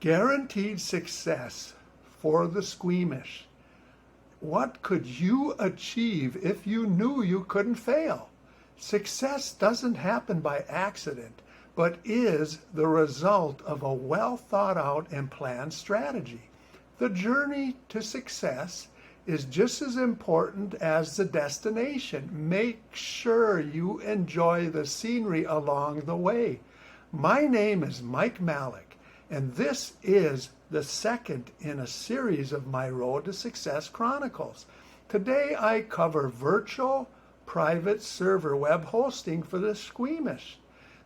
Guaranteed success for the squeamish. What could you achieve if you knew you couldn't fail? Success doesn't happen by accident, but is the result of a well thought out and planned strategy. The journey to success is just as important as the destination. Make sure you enjoy the scenery along the way. My name is Mike Malik, and this is the second in a series of my Road to Success Chronicles. Today I cover virtual private server web hosting for the squeamish.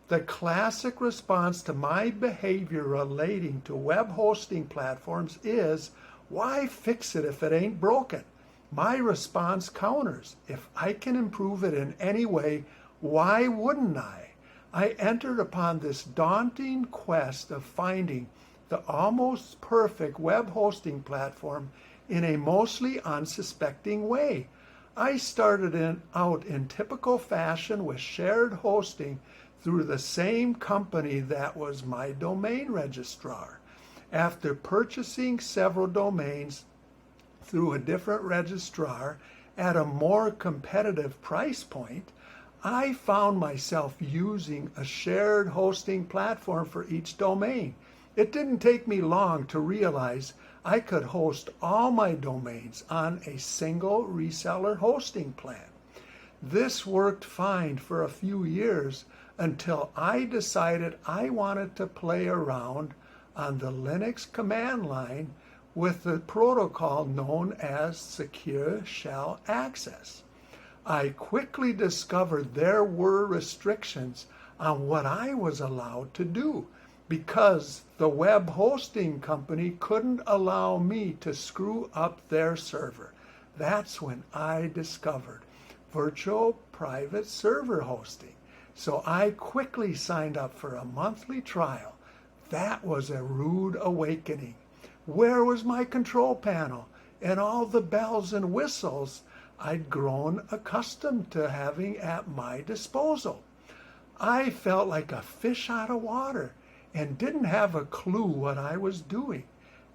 The classic response to my behavior relating to web hosting platforms is, why fix it if it ain't broken? My response counters, if I can improve it in any way, why wouldn't I? I entered upon this daunting quest of finding the almost perfect web hosting platform in a mostly unsuspecting way. I started out in typical fashion with shared hosting through the same company that was my domain registrar. After purchasing several domains through a different registrar at a more competitive price point, I found myself using a shared hosting platform for each domain. It didn't take me long to realize I could host all my domains on a single reseller hosting plan. This worked fine for a few years until I decided I wanted to play around on the Linux command line with the protocol known as Secure Shell Access. I quickly discovered there were restrictions on what I was allowed to do because the web hosting company couldn't allow me to screw up their server. That's when I discovered virtual private server hosting. So I quickly signed up for a monthly trial. That was a rude awakening. Where was my control panel and all the bells and whistles I'd grown accustomed to having at my disposal? I felt like a fish out of water and didn't have a clue what I was doing.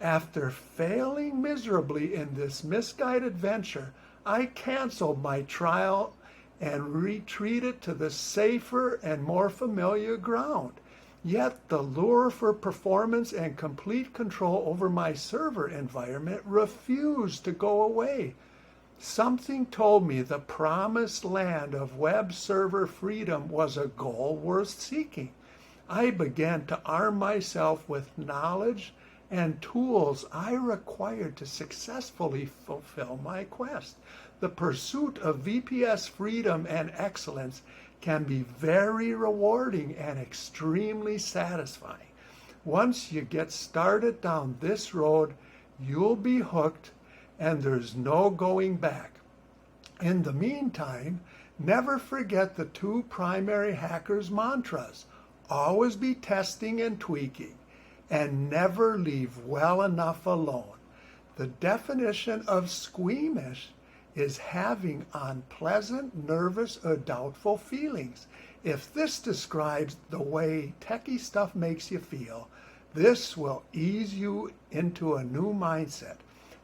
After failing miserably in this misguided venture, I canceled my trial and retreated to the safer and more familiar ground. Yet the lure for performance and complete control over my server environment refused to go away. Something told me the promised land of web server freedom was a goal worth seeking. I began to arm myself with knowledge and tools I required to successfully fulfill my quest. The pursuit of VPS freedom and excellence can be very rewarding and extremely satisfying. Once you get started down this road, you'll be hooked and there's no going back. In the meantime, never forget the two primary hackers' mantras. Always be testing and tweaking, and never leave well enough alone. The definition of squeamish is having unpleasant, nervous, or doubtful feelings. If this describes the way techie stuff makes you feel, this will ease you into a new mindset.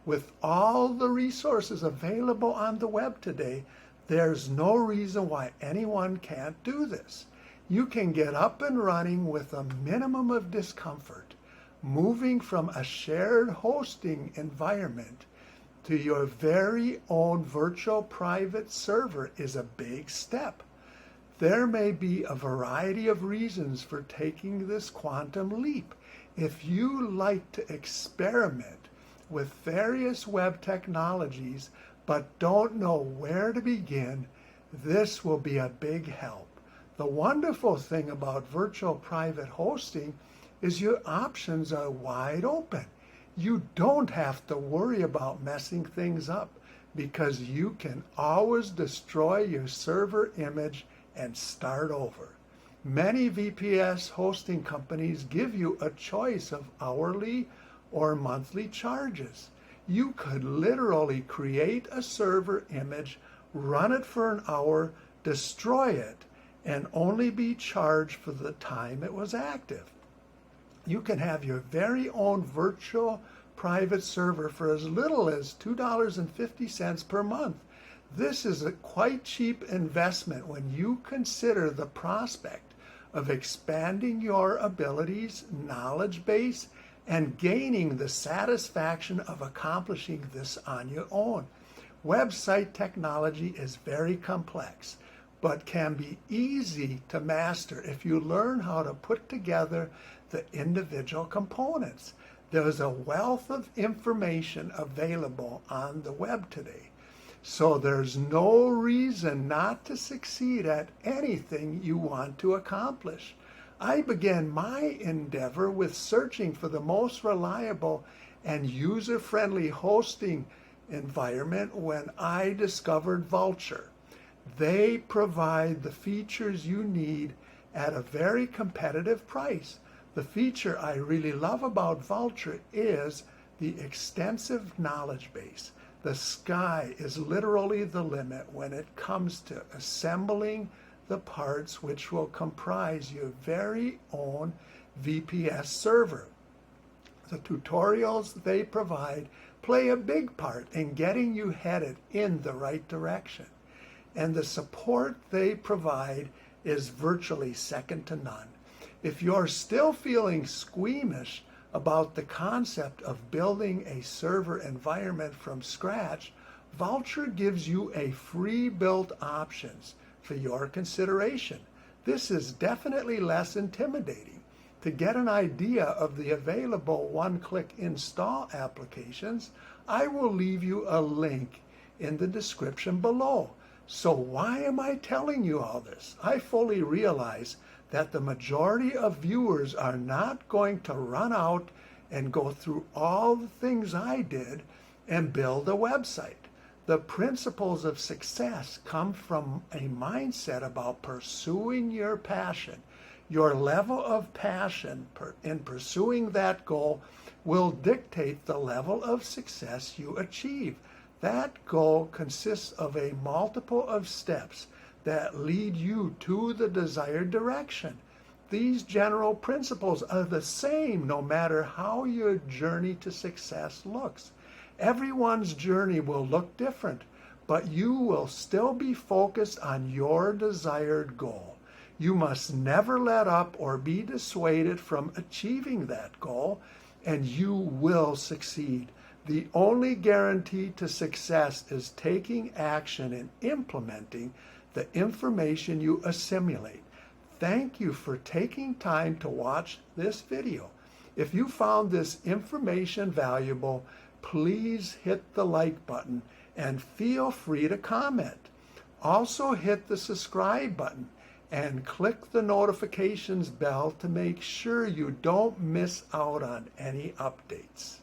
With all the resources available on the web today, there's no reason why anyone can't do this. You can get up and running with a minimum of discomfort. Moving from a shared hosting environment to your very own virtual private server is a big step. There may be a variety of reasons for taking this quantum leap. If you like to experiment with various web technologies but don't know where to begin, this will be a big help. The wonderful thing about virtual private hosting is your options are wide open. You don't have to worry about messing things up because you can always destroy your server image and start over. Many VPS hosting companies give you a choice of hourly or monthly charges. You could literally create a server image, run it for an hour, destroy it, and only be charged for the time it was active. You can have your very own virtual private server for as little as $2.50 per month. This is a quite cheap investment when you consider the prospect of expanding your abilities, knowledge base, and gaining the satisfaction of accomplishing this on your own. Website technology is very complex, but can be easy to master if you learn how to put together the individual components. There's a wealth of information available on the web today, so there's no reason not to succeed at anything you want to accomplish. I began my endeavor with searching for the most reliable and user-friendly hosting environment when I discovered Vulture. They provide the features you need at a very competitive price. The feature I really love about Vulture is the extensive knowledge base. The sky is literally the limit when it comes to assembling the parts which will comprise your very own VPS server. The tutorials they provide play a big part in getting you headed in the right direction, and the support they provide is virtually second to none. If you're still feeling squeamish about the concept of building a server environment from scratch, Vulture gives you a free built options for your consideration. This is definitely less intimidating. To get an idea of the available one-click install applications, I will leave you a link in the description below. So why am I telling you all this? I fully realize that the majority of viewers are not going to run out and go through all the things I did and build a website. The principles of success come from a mindset about pursuing your passion. Your level of passion in pursuing that goal will dictate the level of success you achieve. That goal consists of a multiple of steps that lead you to the desired direction. These general principles are the same no matter how your journey to success looks. Everyone's journey will look different, but you will still be focused on your desired goal. You must never let up or be dissuaded from achieving that goal, and you will succeed. The only guarantee to success is taking action and implementing the information you assimilate. Thank you for taking time to watch this video. If you found this information valuable, please hit the like button and feel free to comment. Also hit the subscribe button and click the notifications bell to make sure you don't miss out on any updates.